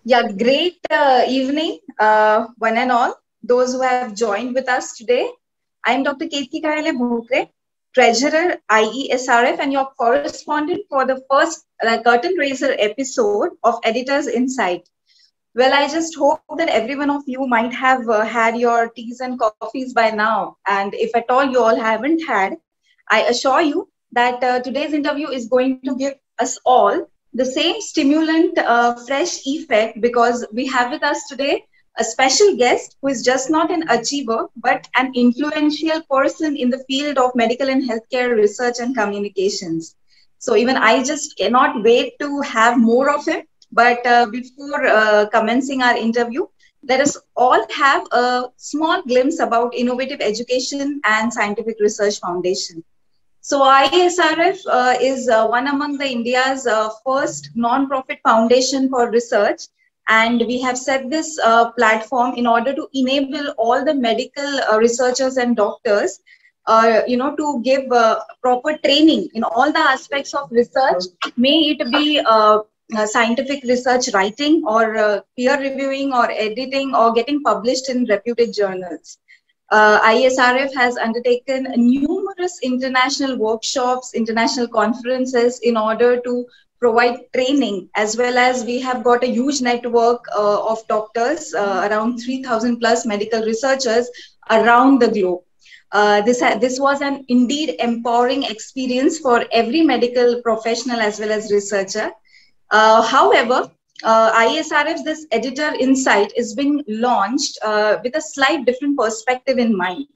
Yeah, great evening, one and all, those who have joined with us today. I'm Dr. Ketki Bhukre, Treasurer, IESRF, and your correspondent for the first Curtain Raiser episode of Editor's Insight. Well, I just hope that every one of you might have had your teas and coffees by now. And if at all you all haven't had, I assure you that today's interview is going to give us all the same stimulant, fresh effect, because we have with us today a special guest who is just not an achiever, but an influential person in the field of medical and healthcare research and communications. So even I just cannot wait to have more of him. But before commencing our interview, let us all have a small glimpse about Innovative Education and Scientific Research Foundation. So IESRF is one among the India's first non-profit foundation for research. And we have set this platform in order to enable all the medical researchers and doctors to give proper training in all the aspects of research, may it be scientific research writing or peer reviewing or editing or getting published in reputed journals. IESRF has undertaken numerous international workshops, international conferences in order to provide training, as well as we have got a huge network of doctors, around 3,000 plus medical researchers around the globe. This was an indeed empowering experience for every medical professional as well as researcher. However, IESRF's this editor insight is being launched with a slight different perspective in mind.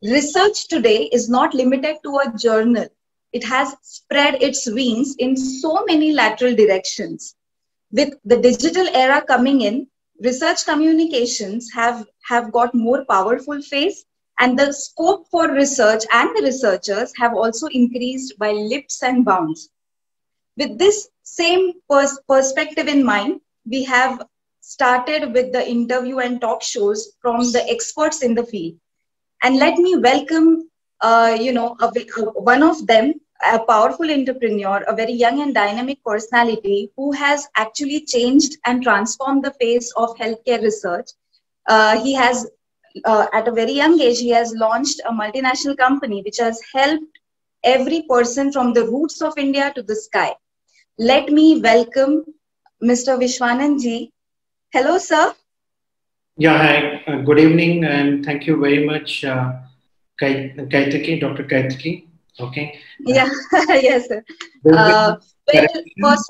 Research today is not limited to a journal. It has spread its wings in so many lateral directions. With the digital era coming in, research communications have got more powerful face, and the scope for research and the researchers have also increased by leaps and bounds. With this same perspective in mind, we have started with the interview and talk shows from the experts in the field. And let me welcome, one of them, a powerful entrepreneur, a very young and dynamic personality who has actually changed and transformed the face of healthcare research. He has, at a very young age, he has launched a multinational company which has helped every person from the roots of India to the sky. Let me welcome Mr. Vishwanad G. Hello, sir. Yeah, hi. Good evening, and thank you very much, Kaitaki, Dr. Kaitaki. Okay. Yeah, yes, sir. Well, first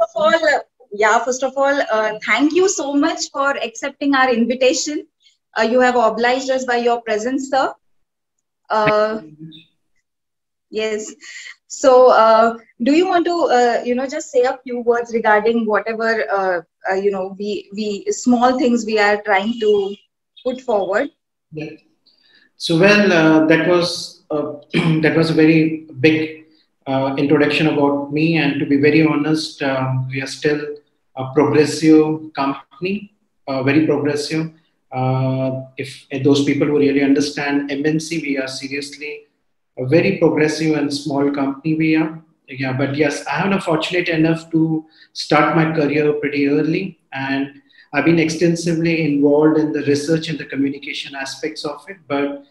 of all, thank you so much for accepting our invitation. You have obliged us by your presence, sir. Yes. So, do you want to, just say a few words regarding whatever, we small things we are trying to put forward? Yeah. So, well, that was a very big introduction about me. And to be very honest, we are still a progressive company, very progressive. If those people who really understand MNC, we are seriously a very progressive and small company we are. Yeah, but yes, I am fortunate enough to start my career pretty early, and I've been extensively involved in the research and the communication aspects of it. But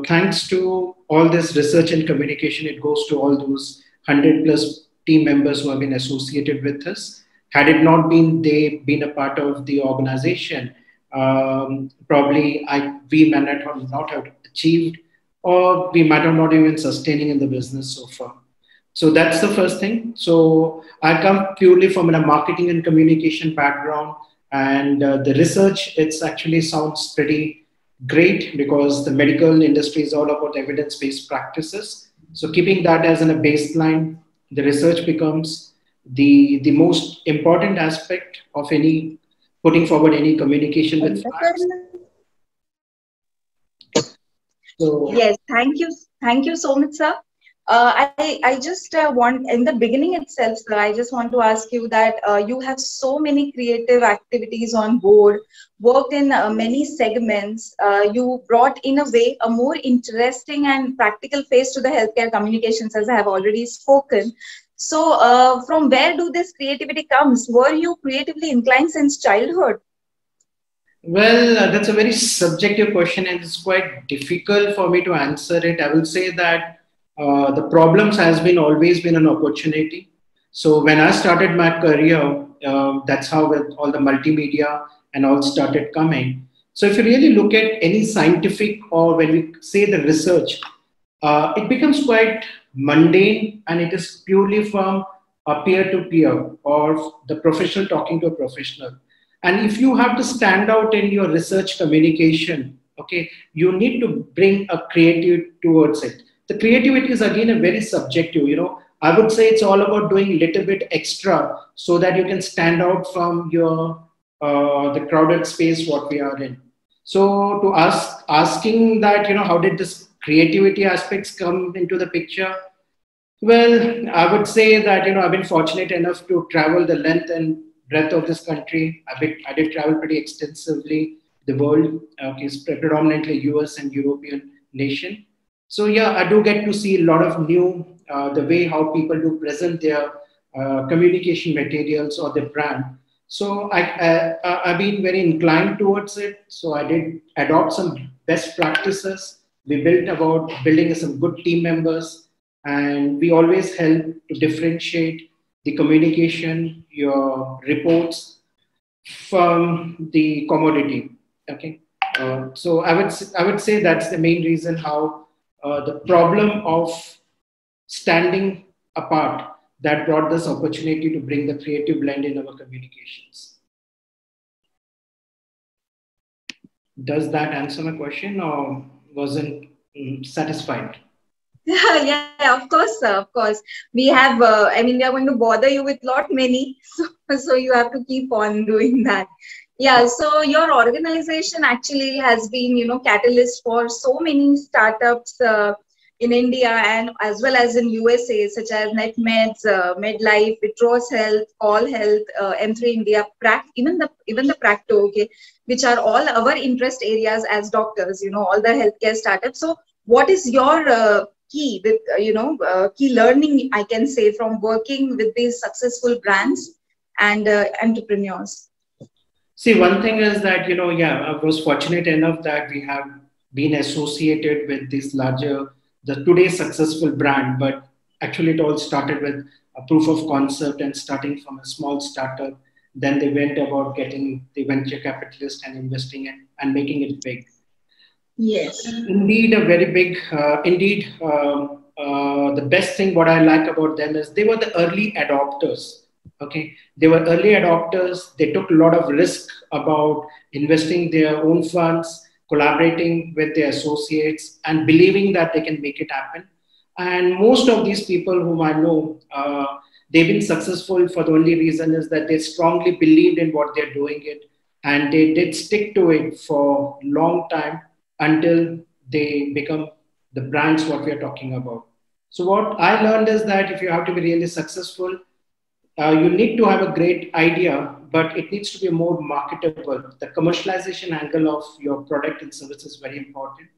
thanks to all this research and communication, it goes to all those 100 plus team members who have been associated with us. Had it not been they been a part of the organization, probably we may not have achieved, or we might have not even sustaining in the business so far. So that's the first thing. So I come purely from a marketing and communication background, and the research, it's actually sounds pretty great because the medical industry is all about evidence-based practices. So keeping that as a baseline, the research becomes the most important aspect of any putting forward any communication with facts. So, yes, thank you so much, sir. I just want, in the beginning itself, sir, I just want to ask you that you have so many creative activities on board, worked in many segments. You brought, in a way, a more interesting and practical face to the healthcare communications, as I have already spoken. So from where do this creativity comes? Were you creatively inclined since childhood? Well, that's a very subjective question, and it's quite difficult for me to answer it. I will say that the problems has been always been an opportunity. So when I started my career, that's how with all the multimedia and all started coming. So if you really look at any scientific or when we say the research, it becomes quite mundane and it is purely from a peer to peer or the professional talking to a professional. And if you have to stand out in your research communication, okay, you need to bring a creative towards it. The creativity is again a very subjective, I would say it's all about doing a little bit extra so that you can stand out from your the crowded space what we are in. So to asking that, how did this creativity aspects come into the picture? Well, I would say that I've been fortunate enough to travel the length and breadth of this country. I did travel pretty extensively the world, okay, it's predominantly US and European nation. So yeah, I do get to see a lot of new the way how people do present their communication materials or their brand. So I've been very inclined towards it. So I did adopt some best practices. We built about building some good team members, and we always help to differentiate the communication, your reports from the commodity. Okay, so I would say that's the main reason how the problem of standing apart that brought this opportunity to bring the creative blend in our communications. Does that answer my question, or wasn't satisfied? Yeah, of course, of course. We have, I mean, we are going to bother you with lot many, so you have to keep on doing that. Yeah, so your organization actually has been, catalyst for so many startups in India and as well as in USA, such as NetMeds, MedLife, Vitros Health, Call Health, M3 India, even the Practo, okay, which are all our interest areas as doctors, all the healthcare startups. So what is your key with key learning, I can say, from working with these successful brands and entrepreneurs? See, one thing is that, yeah, I was fortunate enough that we have been associated with this the today's successful brand, but actually it all started with a proof of concept and starting from a small startup. Then they went about getting the venture capitalist and investing it and making it big. Yes. Indeed, a very big, the best thing what I like about them is they were the early adopters. Okay, they were early adopters. They took a lot of risk about investing their own funds, collaborating with their associates, and believing that they can make it happen. And most of these people whom I know, they've been successful for the only reason is that they strongly believed in what they're doing it, and they did stick to it for a long time until they become the brands what we are talking about. So what I learned is that if you have to be really successful, you need to have a great idea, but it needs to be more marketable. The commercialization angle of your product and service is very important.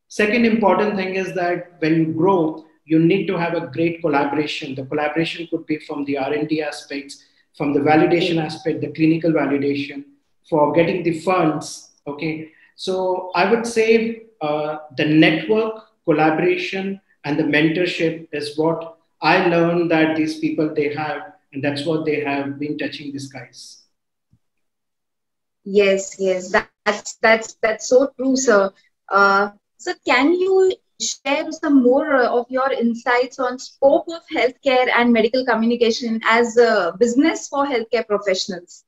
Second important thing is that when you grow, you need to have a great collaboration. The collaboration could be from the R&D aspects, from the validation aspect, the clinical validation, for getting the funds. Okay, so I would say the network, collaboration, and the mentorship is what I learned that these people they have, and that's what they have been touching the skies. Yes, yes, that's so true, sir. So can you share some more of your insights on scope of healthcare and medical communication as a business for healthcare professionals?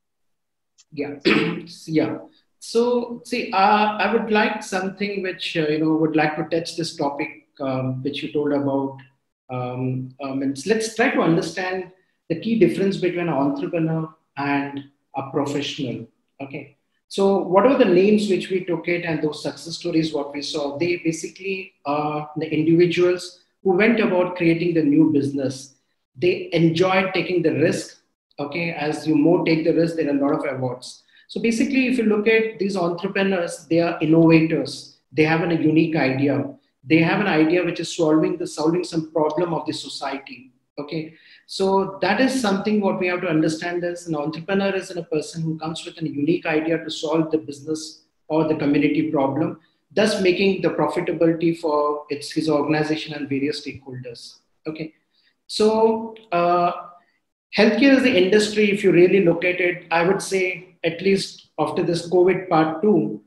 Yeah, yeah. So see, I would like something which would like to touch this topic which you told about. And let's try to understand the key difference between an entrepreneur and a professional. Okay. So whatever the names which we took it and those success stories, what we saw, they basically are the individuals who went about creating the new business. They enjoyed taking the risk. Okay. As you more take the risk, there are a lot of awards. So basically, if you look at these entrepreneurs, they are innovators. They have a unique idea. They have an idea which is solving some problem of the society. Okay, so that is something what we have to understand is an entrepreneur is a person who comes with a unique idea to solve the business or the community problem, thus making the profitability for his organization and various stakeholders. Okay, so healthcare is the industry. If you really look at it, I would say at least after this COVID part two,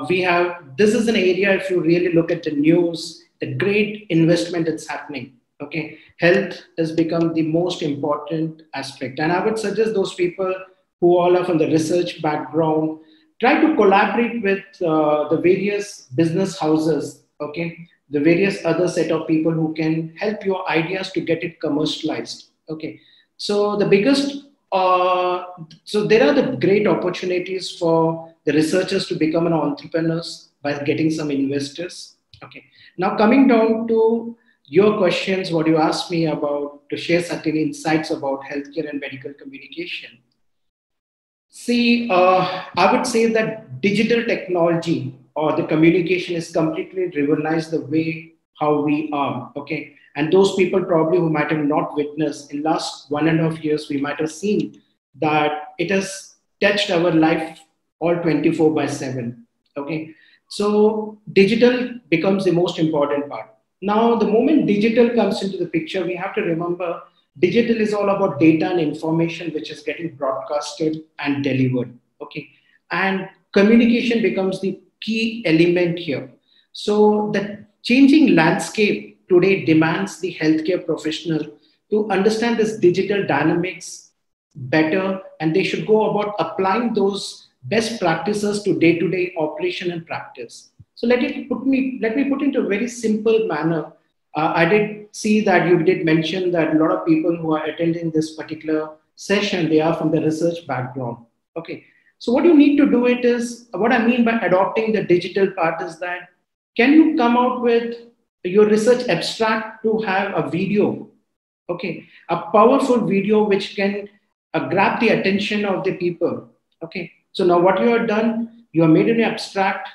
we have this is an area. If you really look at the news, the great investment that's happening. Okay, health has become the most important aspect, and I would suggest those people who all are from the research background try to collaborate with the various business houses. Okay, the various other set of people who can help your ideas to get it commercialized. Okay, so the biggest, so there are the great opportunities for the researchers to become an entrepreneurs by getting some investors. Okay. Now coming down to your questions, what you asked me about to share certain insights about healthcare and medical communication. See, I would say that digital technology or the communication is completely revolutionized the way how we are. Okay, and those people probably who might have not witnessed in last 1.5 years, we might have seen that it has touched our life all 24/7. Okay, so digital becomes the most important part. Now, the moment digital comes into the picture, we have to remember digital is all about data and information which is getting broadcasted and delivered. Okay, and communication becomes the key element here. So the changing landscape today demands the healthcare professional to understand this digital dynamics better, and they should go about applying those best practices to day-to-day operation and practice. So let me put into a very simple manner. I did see that you did mention that a lot of people who are attending this particular session, they are from the research background. Okay, so what you need to do it is, what I mean by adopting the digital part is that, can you come out with your research abstract to have a video? Okay, a powerful video which can grab the attention of the people. Okay, so now what you have done, you have made an abstract.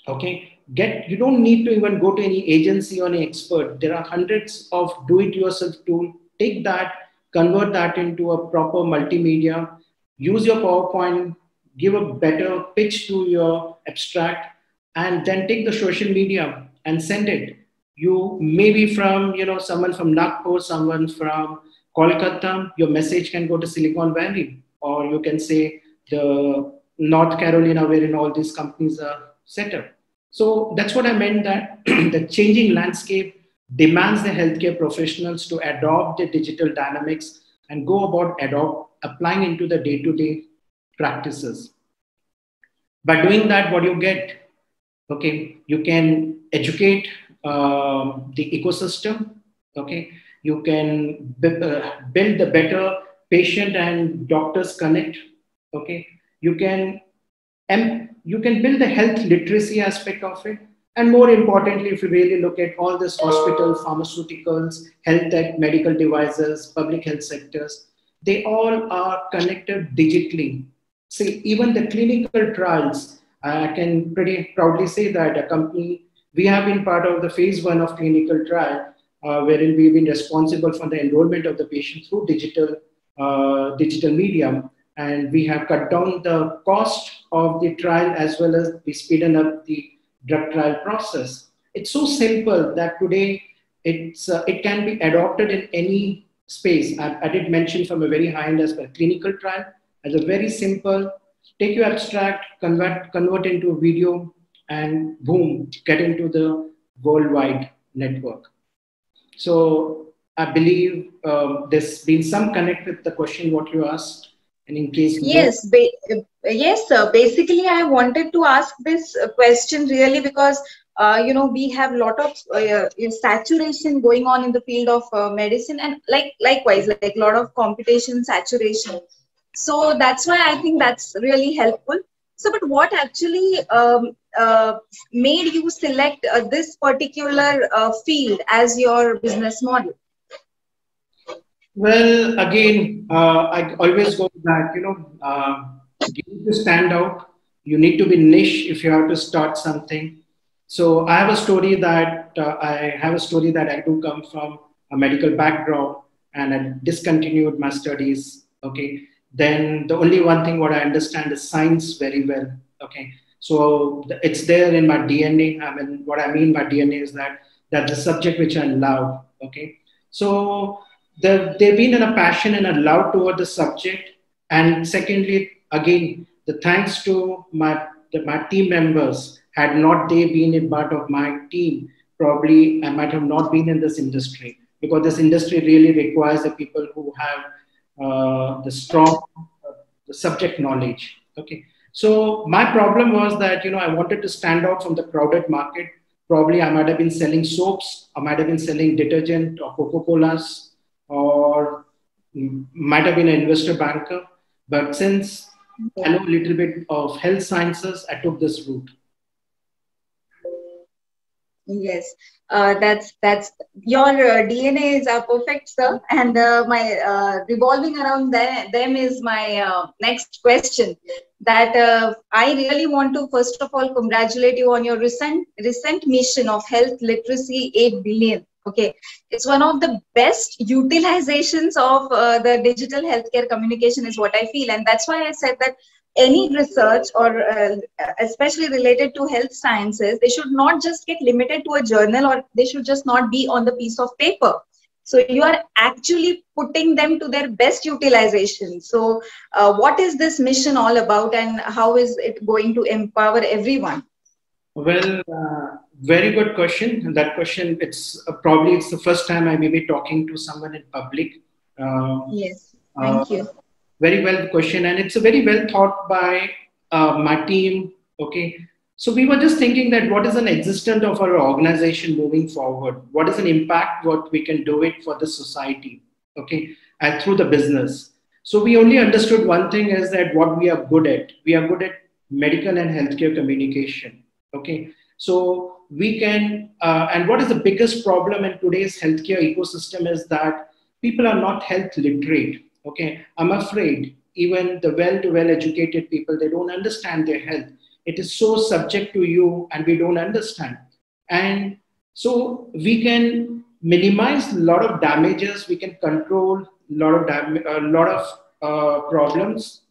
Okay, you don't need to even go to any agency or any expert. There are hundreds of do it yourself tool. Take that, convert that into a proper multimedia, use your PowerPoint, give a better pitch to your abstract, and then take the social media and send it. You maybe from, someone from Nagpur, someone from Kolkata, your message can go to Silicon Valley, or you can say the North Carolina, wherein all these companies are set up. So that's what I meant, that the changing landscape demands the healthcare professionals to adopt the digital dynamics and go about applying into the day-to-day practices. By doing that, what you get, okay, you can educate the ecosystem, okay, you can build the better patient and doctors connect, okay, you can build the health literacy aspect of it. And more importantly, if you really look at all this hospital, pharmaceuticals, health tech, medical devices, public health sectors, they all are connected digitally. See, even the clinical trials, I can pretty proudly say that a company, we have been part of the phase 1 of clinical trial, wherein we've been responsible for the enrollment of the patient through digital medium. And we have cut down the cost of the trial as well as we speeden up the drug trial process. It's so simple that today it can be adopted in any space. I did mention from a very high end as a clinical trial as a very simple, take your abstract, convert into a video, and boom, get into the worldwide network. So I believe there's been some connect with the question what you asked. And in case yes, yes, sir. Basically, I wanted to ask this question really because we have a lot of saturation going on in the field of medicine, and likewise, like a lot of competition, saturation. So that's why I think that's really helpful. So, but what actually made you select this particular field as your business model? Well, again, I always go back, you need to stand out. You need to be niche if you have to start something. So I have a story that I do come from a medical background. and I discontinued my studies. Okay, then the only one thing what I understand is science very well. Okay, so it's there in my DNA. I mean, what I mean by DNA is that that's the subject which I love. Okay, so they've been in a passion and a love toward the subject. And secondly, again, the thanks to my team members. Had not they been a part of my team, probably I might have not been in this industry, because this industry really requires the people who have the strong the subject knowledge. Okay, so my problem was that I wanted to stand out from the crowded market. Probably I might have been selling soaps, I might have been selling detergent or Coca-Colas, or might have been an investor banker. But since I know a little bit of health sciences, I took this route. Yes, that's your DNA is perfect, sir. And my revolving around them is my next question. That I really want to first of all congratulate you on your recent mission of health literacy 8 billion. Okay, it's one of the best utilizations of the digital healthcare communication is what I feel, and that's why I said that any research or especially related to health sciences, they should not just get limited to a journal, or they should just not be on the piece of paper. So you are actually putting them to their best utilization. So what is this mission all about, and how is it going to empower everyone? Well, very good question. And that question, it's probably it's the first time I may be talking to someone in public. Yes, thank you. Very well question, and it's a very well thought by my team. Okay, so we were just thinking that what is an existence of our organization moving forward? What is an impact? What we can do it for the society? Okay, and through the business. So we only understood one thing is that what we are good at. We are good at medical and healthcare communication. Okay, so we can. And what is the biggest problem in today's healthcare ecosystem is that people are not health literate. Okay, I'm afraid even the well educated people, they don't understand their health. It is so subject to you, and we don't understand. And so we can minimize a lot of damages. We can control a lot of problems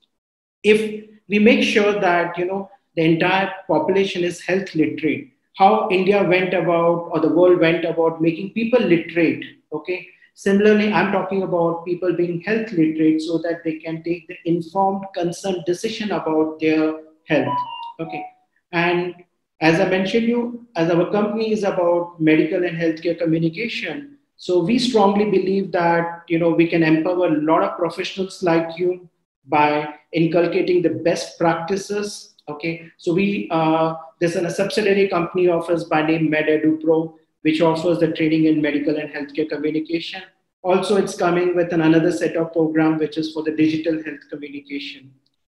if we make sure that the entire population is health literate. How India went about, or the world went about making people literate. Okay, similarly, I'm talking about people being health literate so that they can take the informed, concerned decision about their health. Okay, and as I mentioned you, as our company is about medical and healthcare communication, so we strongly believe that we can empower a lot of professionals like you by inculcating the best practices. Okay, so there's a subsidiary company of us by name MedEduPro, which offers the training in medical and healthcare communication. Also, it's coming with another set of program, which is for the digital health communication.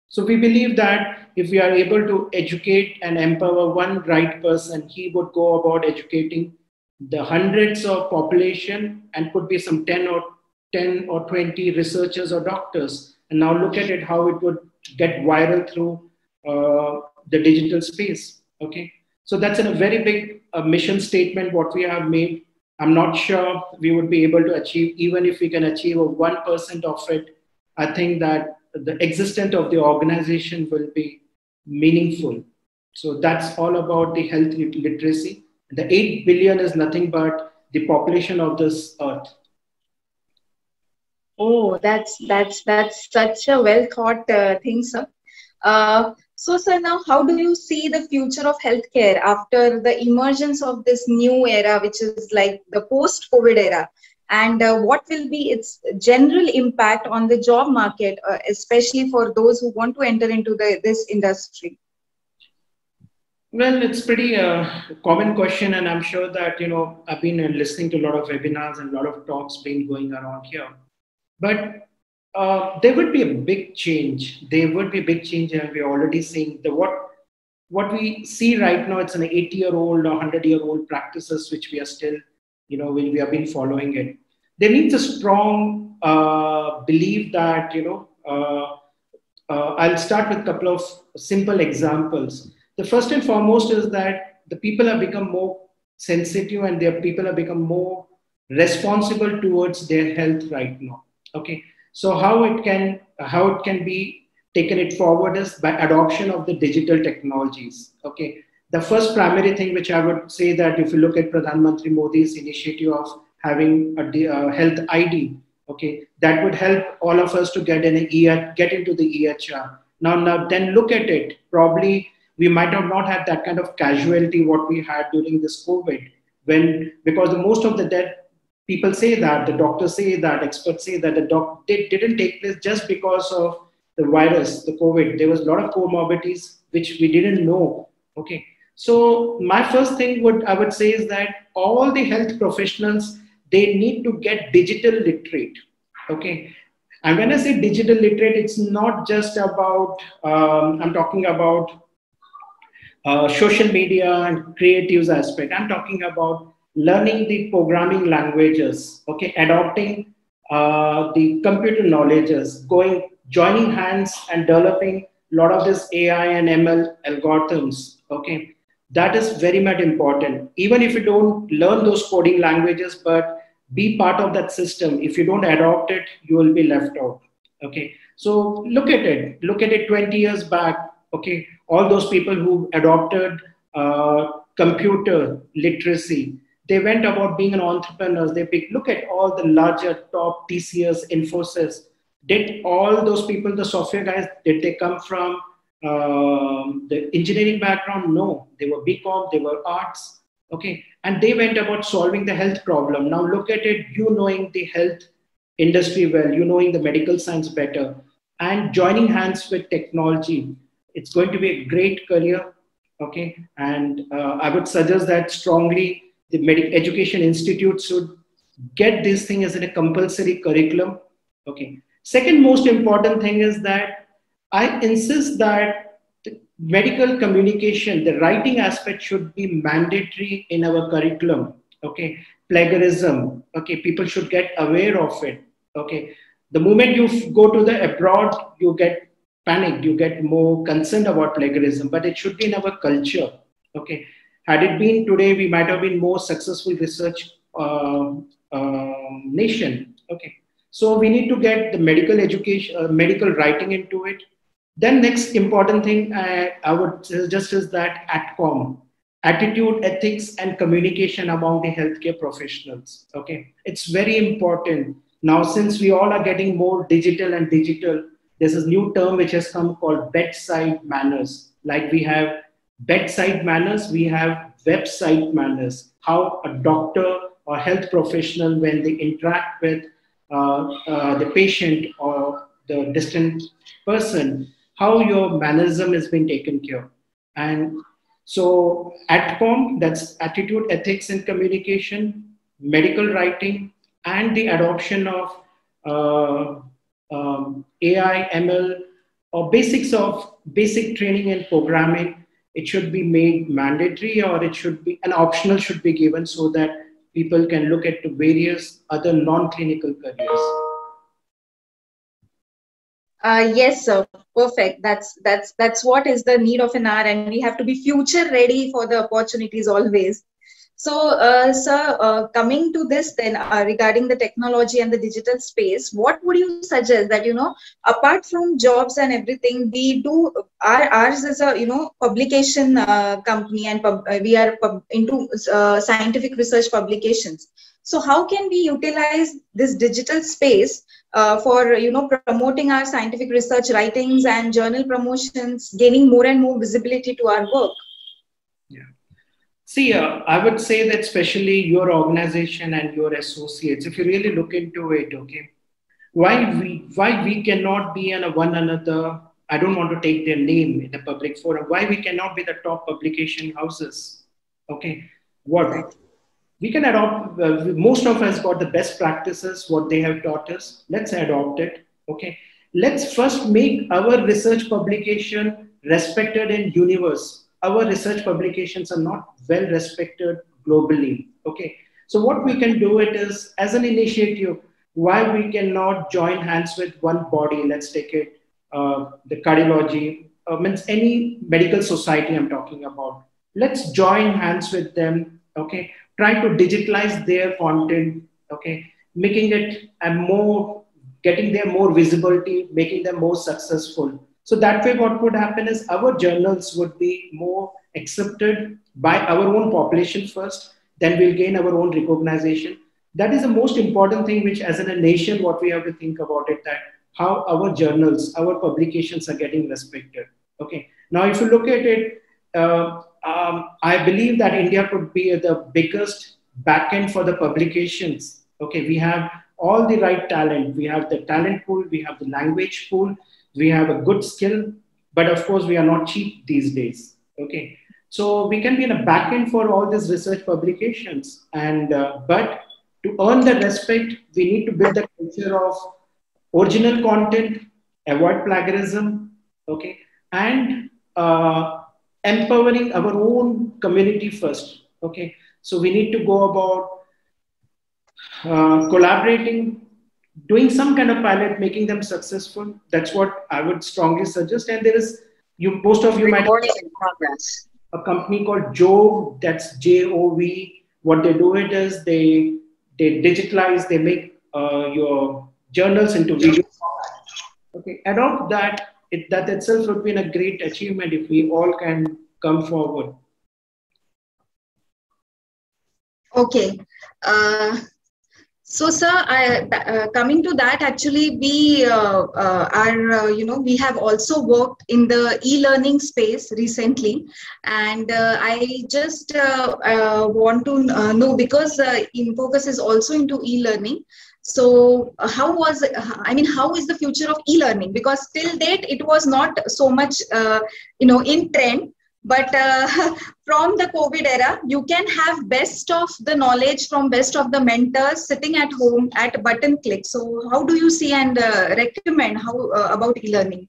So we believe that if we are able to educate and empower one right person, he would go about educating the hundreds of population, and could be some 10 or 20 researchers or doctors. And now look at it, how it would get viral through the digital space. Okay, so that's a very big mission statement what we have made. I'm not sure we would be able to achieve, even if we can achieve a 1% of it. I think that the existence of the organization will be meaningful. So that's all about the health literacy. The 8 billion is nothing but the population of this earth. Oh, that's such a well thought thing, sir. So, sir, now how do you see the future of healthcare after the emergence of this new era, which is like the post-COVID era? And what will be its general impact on the job market, especially for those who want to enter into this industry? Well, it's pretty common question, and I'm sure that I've been listening to a lot of webinars and a lot of talks been going around here. But there would be a big change. There would be a big change, and we're already seeing what we see right now. It's an 80-year-old or 100-year-old practices which we are still, we have been following it. There needs a strong belief that I'll start with a couple of simple examples. The first and foremost is that the people have become more sensitive, and their people have become more responsible towards their health right now. Okay, so how it can be taken it forward is by adoption of the digital technologies. Okay, the first primary thing which I would say, that if you look at Pradhan Mantri Modi's initiative of having a health ID, okay, that would help all of us to get into the EHR. Now, then look at it. Probably we might have not had that kind of casualty what we had during this COVID, when because the most of the death, people say that, the doctors say that, experts say that they didn't take place just because of the virus, the COVID. There was a lot of comorbidities which we didn't know. Okay, so my first thing would I would say is that all the health professionals, they need to get digital literate. Okay, and when I say digital literate, it's not just about I'm talking about social media and creatives aspect. I'm talking about learning the programming languages, okay, adopting the computer knowledges, joining hands and developing a lot of this AI and ML algorithms, okay. That is very much important. Even if you don't learn those coding languages, but be part of that system. If you don't adopt it, you will be left out. Okay. So look at it 20 years back. Okay. All those people who adopted computer literacy, they went about being an entrepreneurs. Look at all the larger top TCS, Infosys. Did all those people, the software guys, did they come from the engineering background? No, they were BCom, they were arts. Okay. And they went about solving the health problem. Now look at it, you knowing the health industry well, you knowing the medical science better, and joining hands with technology. It's going to be a great career. Okay. And I would suggest that strongly the medical education institute should get this thing as a compulsory curriculum. Okay. Second most important thing is that I insist that the medical communication, the writing aspect should be mandatory in our curriculum. Okay. Plagiarism. Okay. People should get aware of it. Okay. The moment you go to the abroad, you get panicked, you get more concerned about plagiarism, but it should be in our culture. Okay. Had it been today, we might have been more successful research nation. Okay. So we need to get the medical education, medical writing into it. Then next important thing I would suggest is that ATCOM, attitude, ethics, and communication among the healthcare professionals. Okay, it's very important now since we all are getting more digital and digital. There's a new term which has come called bedside manners. Like we have bedside manners, we have website manners. How a doctor or health professional, when they interact with the patient or the distant person, how your mannerism is being taken care of. And so ATCOM, that's attitude, ethics, and communication, medical writing, and the adoption of AI, ML, or basics of basic training and programming. It should be made mandatory, or it should be an optional should be given so that people can look at the various other non-clinical careers. Yes, sir. Perfect. That's what is the need of an hour, and we have to be future ready for the opportunities always. So, sir, coming to this then regarding the technology and the digital space, what would you suggest that, apart from jobs and everything, we do, ours is a, publication company, and we are into scientific research publications. So how can we utilize this digital space for, promoting our scientific research writings and journal promotions, gaining more and more visibility to our work? Yeah. See, I would say that especially your organization and your associates, if you really look into it, okay, why we cannot be in a one another, I don't want to take their name in the public forum, why we cannot be the top publication houses, okay, what we can adopt, most of us got the best practices, what they have taught us, let's adopt it, okay. Let's first make our research publication respected in universe. Our research publications are not well respected globally. Okay. So what we can do it is as an initiative, why we cannot join hands with one body. Let's take it, the cardiology, means any medical society I'm talking about. Let's join hands with them. Okay. Try to digitalize their content. okay, making it a more, getting them more visibility, making them more successful. So that way, what would happen is our journals would be more accepted by our own population first, then we'll gain our own recognition. That is the most important thing, which as in a nation, what we have to think about it, that how our journals, our publications are getting respected. Okay. Now, if you look at it, I believe that India could be the biggest backend for the publications. Okay, we have all the right talent. We have the talent pool, we have the language pool, we have a good skill, but of course, we are not cheap these days. Okay, so we can be in a backend for all these research publications, and but to earn the respect, we need to build the culture of original content, avoid plagiarism, okay, and empowering our own community first. Okay, so we need to go about collaborating, doing some kind of pilot, making them successful. That's what I would strongly suggest. And there is, you, most of you might have in progress. a company called Jove. That's JOV. What they do it is they digitalize, they make your journals into video format. Okay, adopt that. That itself would be a great achievement if we all can come forward. Okay. So, sir, coming to that, actually, we we have also worked in the e-learning space recently, and I just want to know, because Infocus is also into e-learning. So, how is the future of e-learning? Because till date, it was not so much, in trend. But from the COVID era, you can have best of the knowledge from best of the mentors sitting at home at a button click. So how do you see and recommend how about e-learning?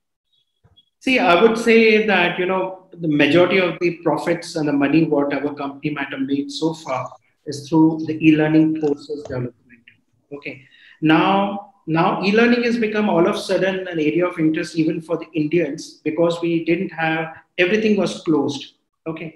See, I would say that, the majority of the profits and the money what our company might have made so far is through the e-learning courses development. Okay. Now e-learning has become all of a sudden an area of interest even for the Indians, because we didn't have, everything was closed. Okay.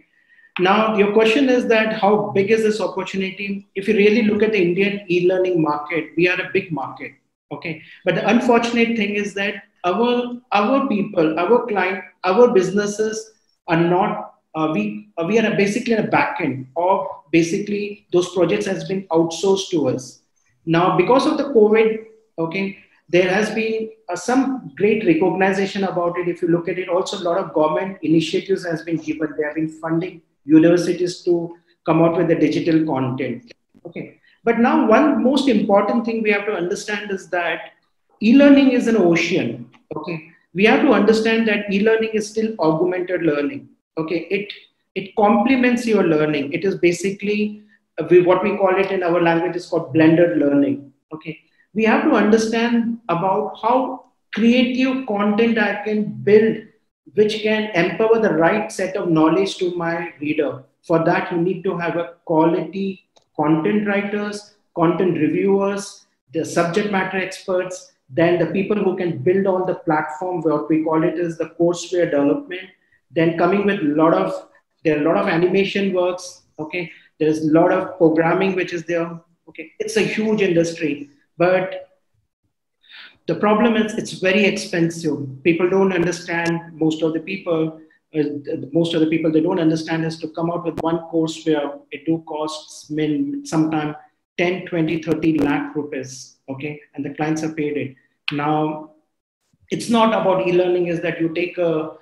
Now your question is that how big is this opportunity? If you really look at the Indian e-learning market, we are a big market. Okay. But the unfortunate thing is that our people, our client, our businesses are not, we are basically in a back end of basically those projects has been outsourced to us. Now, because of the COVID, okay, there has been some great recognition about it. If you look at it, also a lot of government initiatives has been given. They have been funding universities to come out with the digital content. Okay, but now one most important thing we have to understand is that e-learning is an ocean. Okay, we have to understand that e-learning is still augmented learning. Okay, it complements your learning. It is basically what we call it in our language is called blended learning. Okay, we have to understand about how creative content I can build, which can empower the right set of knowledge to my reader. For that, you need to have a quality content writers, content reviewers, the subject matter experts, then the people who can build on the platform, what we call it is the courseware development, then coming with there are a lot of animation works. Okay, there's a lot of programming which is there. Okay, it's a huge industry, but the problem is it's very expensive. People don't understand. Most of the people they don't understand is to come out with one course where it do costs sometimes 10, 20, 30 lakh rupees. Okay, and the clients have paid it. Now, it's not about e-learning is that you take a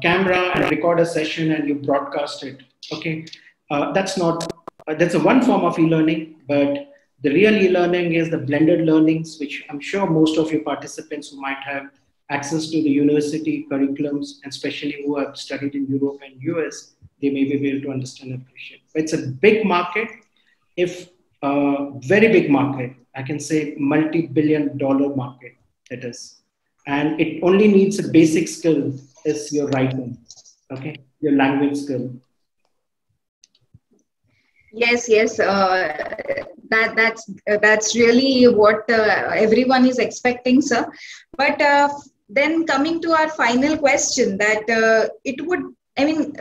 camera and record a session and you broadcast it. Okay, that's a one form of e-learning, but the real e-learning is the blended learnings, which I'm sure most of your participants who might have access to the university curriculums, and especially who have studied in Europe and US, they may be able to understand and appreciate. It's a big market, very big market. I can say multi-billion-dollar market it is. And it only needs a basic skill is your writing, okay, your language skill. Yes. That's really what everyone is expecting, sir. But then coming to our final question, that it would I mean,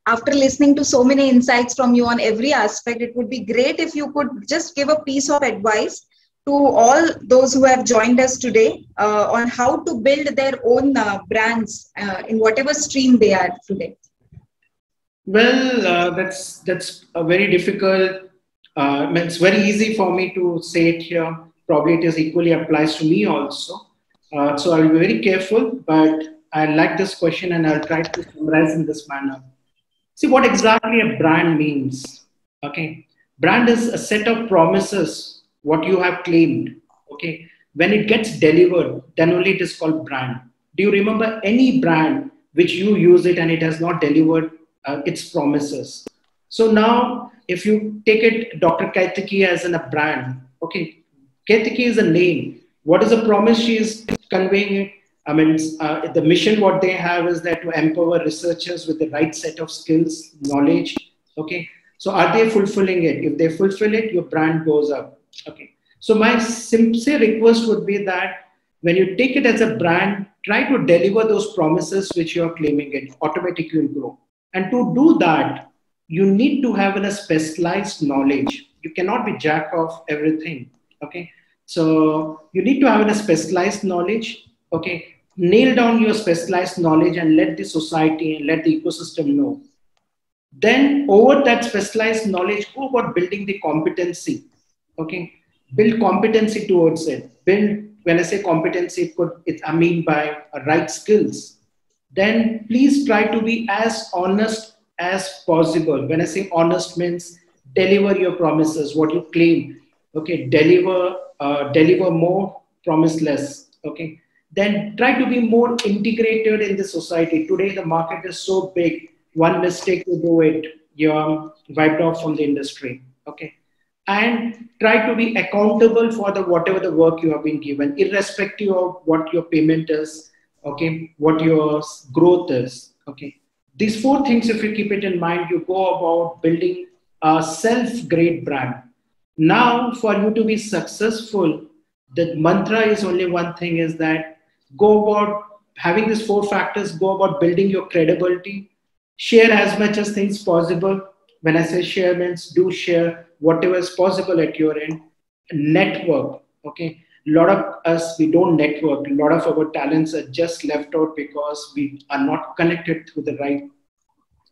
after listening to so many insights from you on every aspect, it would be great if you could just give a piece of advice to all those who have joined us today on how to build their own brands in whatever stream they are today. Well, that's a very difficult. It's very easy for me to say it here. Probably it is equally applies to me also. So I'll be very careful, but I like this question and I'll try to summarize in this manner. See what exactly a brand means. Okay, brand is a set of promises what you have claimed. Okay, when it gets delivered, then only it is called brand. Do you remember any brand which you use it and it has not delivered its promises? So now, if you take it, Dr. Kaitiki as in a brand. Okay, Kaitiki is a name. What is the promise she is conveying it? I mean, the mission what they have is that to empower researchers with the right set of skills, knowledge. Okay, so are they fulfilling it? If they fulfill it, your brand goes up. Okay, so my sincere request would be that when you take it as a brand, try to deliver those promises which you are claiming it. Automatically will grow. And to do that, you need to have a specialized knowledge. You cannot be jack of everything. Okay, so you need to have a specialized knowledge. Okay, nail down your specialized knowledge and let the society and let the ecosystem know. Then over that specialized knowledge, go about building the competency. Okay, build competency towards it. Build, when I say competency, I mean by right skills. Then please try to be as honest as possible. When I say honest means deliver your promises, what you claim. Okay, deliver more, promise less. Okay, then try to be more integrated in the society. Today, the market is so big. One mistake you do it, you're wiped off from the industry. Okay, and try to be accountable for the whatever the work you have been given, irrespective of what your payment is. Okay, what your growth is. Okay, these four things, if you keep it in mind, you go about building a self-great brand. Now, for you to be successful, the mantra is only one thing, is that go about having these four factors, go about building your credibility, share as much as things possible. When I say share means do share whatever is possible at your end. Network. Okay, a lot of us, we don't network. A lot of our talents are just left out because we are not connected to the right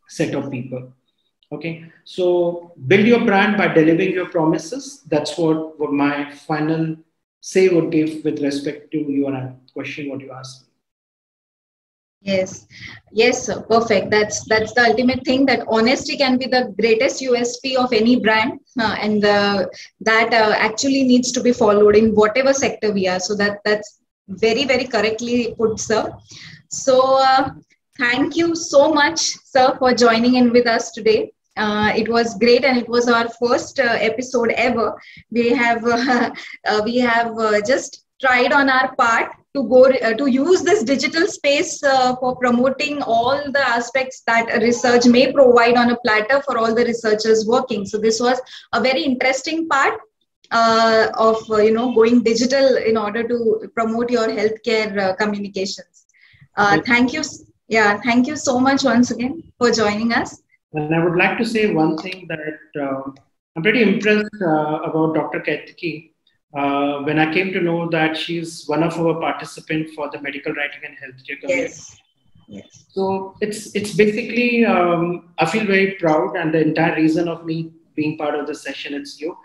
set of people. Okay, so build your brand by delivering your promises. That's what my final say would give with respect to your question, what you asked. Yes, yes, sir. Perfect. That's the ultimate thing, that honesty can be the greatest USP of any brand, and that actually needs to be followed in whatever sector we are. So that's very, very correctly put, sir. So thank you so much, sir, for joining in with us today. It was great, and it was our first episode ever. We have just tried on our part to go to use this digital space for promoting all the aspects that research may provide on a platter for all the researchers working. So this was a very interesting part of going digital in order to promote your healthcare communications. Thank you. Yeah, thank you so much once again for joining us. And I would like to say one thing, that I'm pretty impressed about Dr. Kaitiki. When I came to know that she's one of our participants for the medical writing and healthcare community. Yes. Yes. So it's basically, I feel very proud, and the entire reason of me being part of the session, it's you.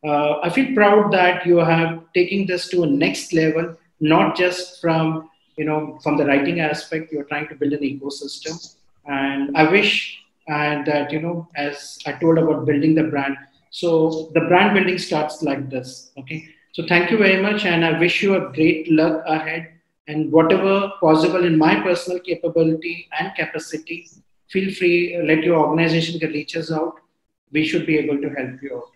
I feel proud that you have taken this to a next level, not just from the writing aspect. You're trying to build an ecosystem, and I wish that as I told about building the brand. So the brand building starts like this. Okay. So thank you very much, and I wish you a great luck ahead. And whatever possible in my personal capability and capacity, feel free, let your organization reach us out. We should be able to help you out.